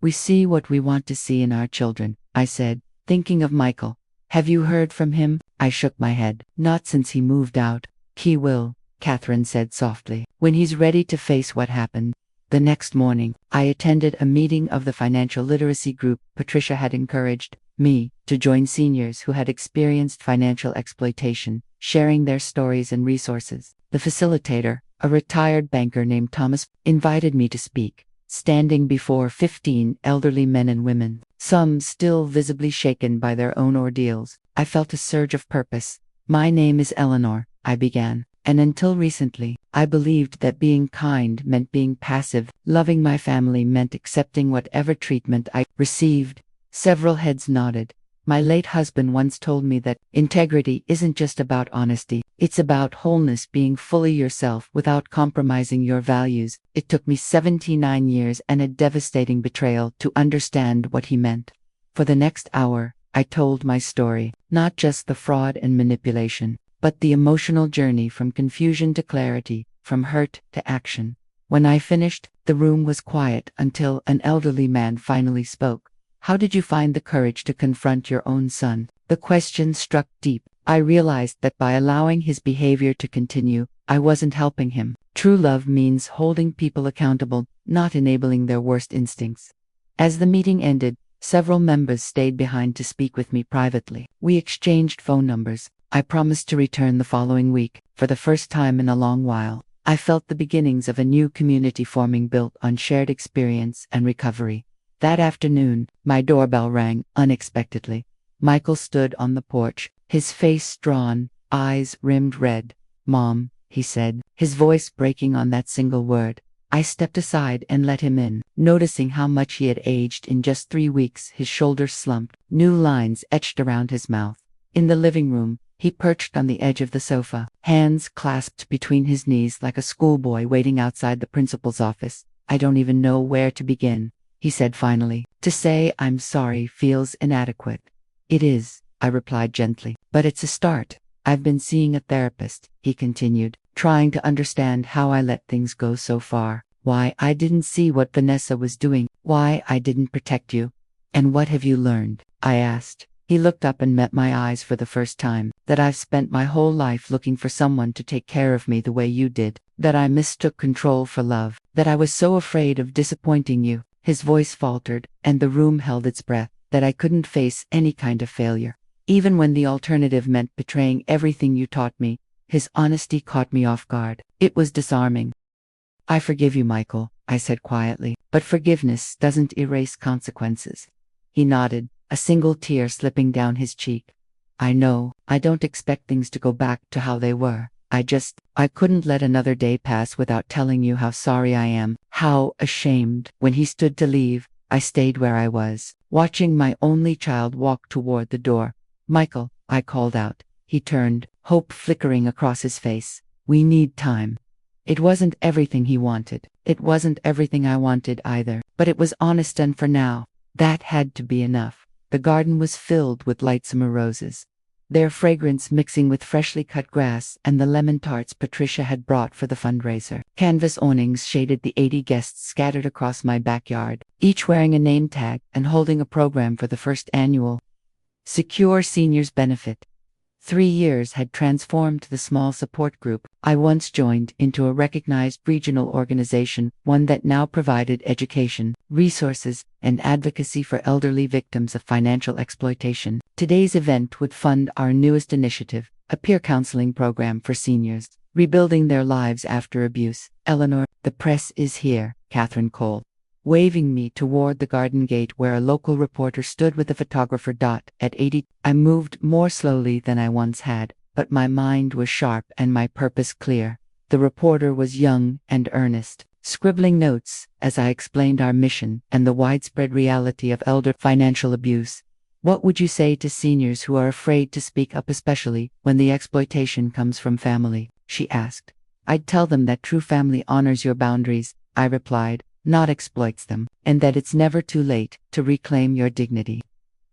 We see what we want to see in our children, I said, thinking of Michael. Have you heard from him? I shook my head. Not since he moved out. He will, Catherine said softly, when he's ready to face what happened. The next morning, I attended a meeting of the financial literacy group. Patricia had encouraged me to join seniors who had experienced financial exploitation, sharing their stories and resources. The facilitator, a retired banker named Thomas, invited me to speak. Standing before 15 elderly men and women, some still visibly shaken by their own ordeals, I felt a surge of purpose. My name is Eleanor, I began, and until recently, I believed that being kind meant being passive. Loving my family meant accepting whatever treatment I received. Several heads nodded. My late husband once told me that integrity isn't just about honesty, it's about wholeness, being fully yourself without compromising your values. It took me 79 years and a devastating betrayal to understand what he meant. For the next hour, I told my story, not just the fraud and manipulation, but the emotional journey from confusion to clarity, from hurt to action. When I finished, the room was quiet until an elderly man finally spoke. How did you find the courage to confront your own son? The question struck deep. I realized that by allowing his behavior to continue, I wasn't helping him. True love means holding people accountable, not enabling their worst instincts. As the meeting ended, several members stayed behind to speak with me privately. We exchanged phone numbers. I promised to return the following week. For the first time in a long while, I felt the beginnings of a new community forming, built on shared experience and recovery. That afternoon, my doorbell rang unexpectedly. Michael stood on the porch, his face drawn, eyes rimmed red. "Mom," he said, his voice breaking on that single word. I stepped aside and let him in, noticing how much he had aged in just 3 weeks. His shoulders slumped, new lines etched around his mouth. In the living room, he perched on the edge of the sofa, hands clasped between his knees like a schoolboy waiting outside the principal's office. "I don't even know where to begin," he said finally. "To say I'm sorry feels inadequate." "It is," I replied gently, "but it's a start. I've been seeing a therapist," he continued, trying to understand how I let things go so far, why I didn't see what Vanessa was doing, why I didn't protect you. "And what have you learned?" I asked. He looked up and met my eyes for the first time. "That I've spent my whole life looking for someone to take care of me the way you did. That I mistook control for love. That I was so afraid of disappointing you." His voice faltered, and the room held its breath. "That I couldn't face any kind of failure, even when the alternative meant betraying everything you taught me." His honesty caught me off guard. It was disarming. "I forgive you, Michael," I said quietly, but forgiveness doesn't erase consequences. He nodded, a single tear slipping down his cheek. I know, I don't expect things to go back to how they were. I couldn't let another day pass without telling you how sorry I am, how ashamed. When he stood to leave, I stayed where I was, watching my only child walk toward the door. Michael, I called out. He turned, hope flickering across his face. We need time. It wasn't everything he wanted. It wasn't everything I wanted either, but it was honest, and for now, that had to be enough. The garden was filled with lightsummer roses, their fragrance mixing with freshly cut grass and the lemon tarts Patricia had brought for the fundraiser. Canvas awnings shaded the 80 guests scattered across my backyard, each wearing a name tag and holding a program for the first annual Secure Seniors Benefit. 3 years had transformed the small support group I once joined into a recognized regional organization, one that now provided education, resources, and advocacy for elderly victims of financial exploitation. Today's event would fund our newest initiative, a peer counseling program for seniors, rebuilding their lives after abuse. Eleanor, the press is here, Catherine called, waving me toward the garden gate where a local reporter stood with a photographer. At 80, I moved more slowly than I once had, but my mind was sharp and my purpose clear. The reporter was young and earnest, scribbling notes as I explained our mission and the widespread reality of elder financial abuse. What would you say to seniors who are afraid to speak up, especially when the exploitation comes from family? She asked. I'd tell them that true family honors your boundaries, I replied, not exploits them, and that it's never too late to reclaim your dignity.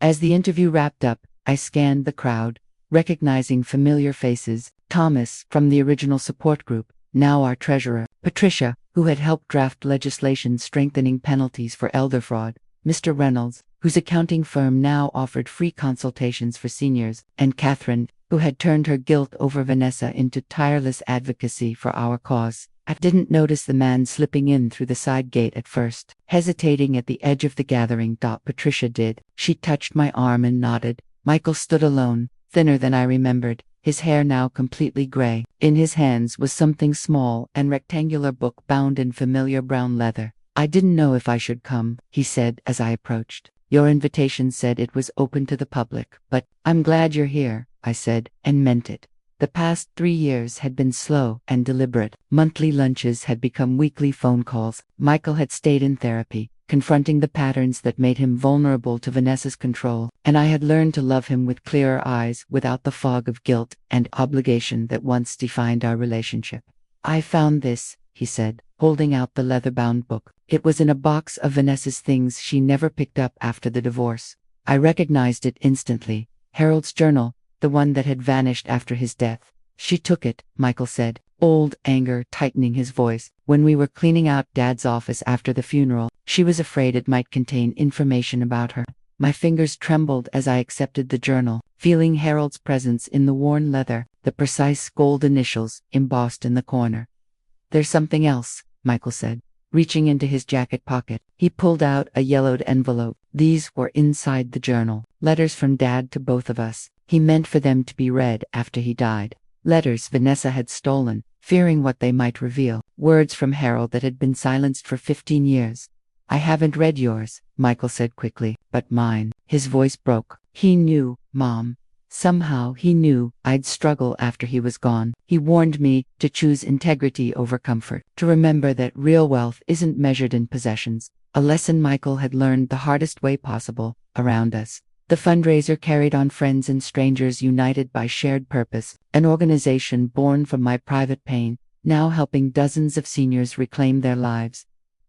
As the interview wrapped up, I scanned the crowd, recognizing familiar faces: Thomas, from the original support group, now our treasurer; Patricia, who had helped draft legislation strengthening penalties for elder fraud; Mr. Reynolds, whose accounting firm now offered free consultations for seniors; and Catherine, who had turned her guilt over Vanessa into tireless advocacy for our cause. I didn't notice the man slipping in through the side gate at first, hesitating at the edge of the gathering. Patricia did. She touched my arm and nodded. Michael stood alone, thinner than I remembered, his hair now completely gray. In his hands was something small and rectangular, book bound in familiar brown leather. I didn't know if I should come, he said as I approached. Your invitation said it was open to the public, but I'm glad you're here, I said, and meant it. The past 3 years had been slow and deliberate. Monthly lunches had become weekly phone calls. Michael had stayed in therapy, confronting the patterns that made him vulnerable to Vanessa's control, and I had learned to love him with clearer eyes, without the fog of guilt and obligation that once defined our relationship. I found this, he said, holding out the leather-bound book. It was in a box of Vanessa's things she never picked up after the divorce. I recognized it instantly. Harold's journal, the one that had vanished after his death. She took it, Michael said, old anger tightening his voice. When we were cleaning out Dad's office after the funeral, she was afraid it might contain information about her. My fingers trembled as I accepted the journal, feeling Harold's presence in the worn leather, the precise gold initials embossed in the corner. There's something else, Michael said, reaching into his jacket pocket. He pulled out a yellowed envelope. These were inside the journal, letters from Dad to both of us. He meant for them to be read after he died. Letters Vanessa had stolen, fearing what they might reveal. Words from Harold that had been silenced for 15 years. I haven't read yours, Michael said quickly, but mine. His voice broke. He knew, Mom. Somehow he knew I'd struggle after he was gone. He warned me to choose integrity over comfort, to remember that real wealth isn't measured in possessions, a lesson Michael had learned the hardest way possible, around us. The fundraiser carried on, friends and strangers united by shared purpose, an organization born from my private pain, now helping dozens of seniors reclaim their lives.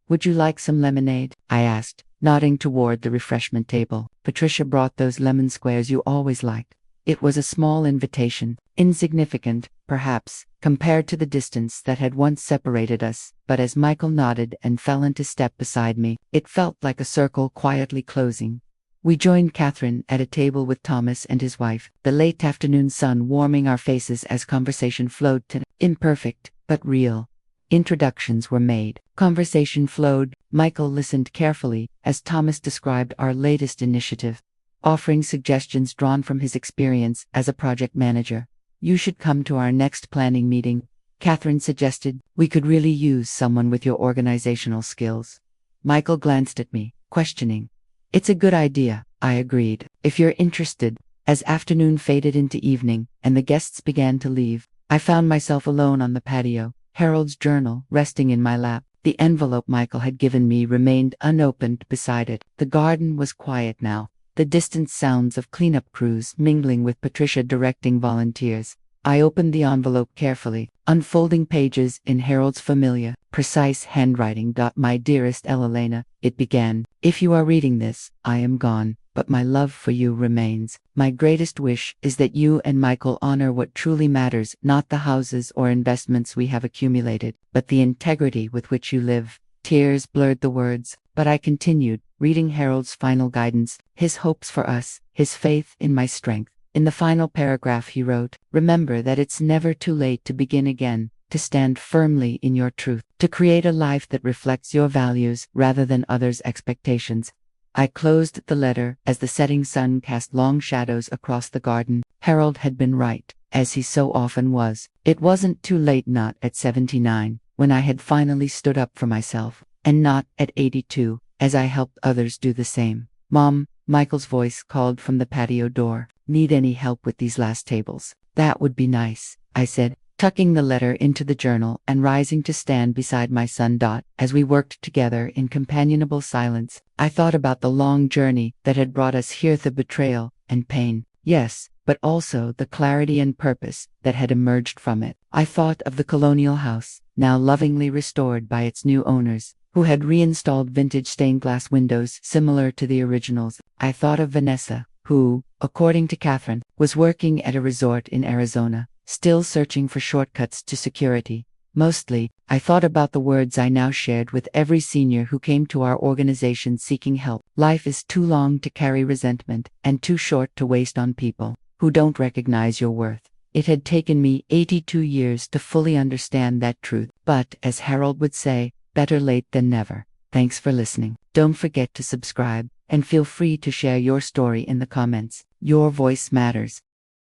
Would you like some lemonade? I asked, nodding toward the refreshment table. Patricia brought those lemon squares you always liked. It was a small invitation, insignificant, perhaps, compared to the distance that had once separated us, but as Michael nodded and fell into step beside me, it felt like a circle quietly closing. We joined Catherine at a table with Thomas and his wife, the late afternoon sun warming our faces as conversation flowed to imperfect, but real. Introductions were made. Conversation flowed. Michael listened carefully as Thomas described our latest initiative, offering suggestions drawn from his experience as a project manager. You should come to our next planning meeting, Catherine suggested. We could really use someone with your organizational skills. Michael glanced at me, questioning. It's a good idea, I agreed, if you're interested. As afternoon faded into evening, and the guests began to leave, I found myself alone on the patio, Harold's journal resting in my lap. The envelope Michael had given me remained unopened beside it. The garden was quiet now, the distant sounds of cleanup crews mingling with Patricia directing volunteers. I opened the envelope carefully, unfolding pages in Harold's familiar, precise handwriting. My dearest Elena, it began, if you are reading this, I am gone, but my love for you remains. My greatest wish is that you and Michael honor what truly matters, not the houses or investments we have accumulated, but the integrity with which you live. Tears blurred the words, but I continued, reading Harold's final guidance, his hopes for us, his faith in my strength. In the final paragraph he wrote, remember that it's never too late to begin again, to stand firmly in your truth, to create a life that reflects your values rather than others' expectations. I closed the letter as the setting sun cast long shadows across the garden. Harold had been right, as he so often was. It wasn't too late, not at 79, when I had finally stood up for myself, and not at 82, as I helped others do the same. Mom, Michael's voice called from the patio door. Need any help with these last tables? That would be nice, I said, tucking the letter into the journal and rising to stand beside my son. As we worked together in companionable silence, I thought about the long journey that had brought us here, the betrayal and pain, yes, but also the clarity and purpose that had emerged from it. I thought of the colonial house, now lovingly restored by its new owners, who had reinstalled vintage stained glass windows similar to the originals. I thought of Vanessa, who, according to Catherine, was working at a resort in Arizona, still searching for shortcuts to security. Mostly, I thought about the words I now shared with every senior who came to our organization seeking help. Life is too long to carry resentment, and too short to waste on people who don't recognize your worth. It had taken me 82 years to fully understand that truth, but, as Harold would say, better late than never. Thanks for listening. Don't forget to subscribe, and feel free to share your story in the comments. Your voice matters.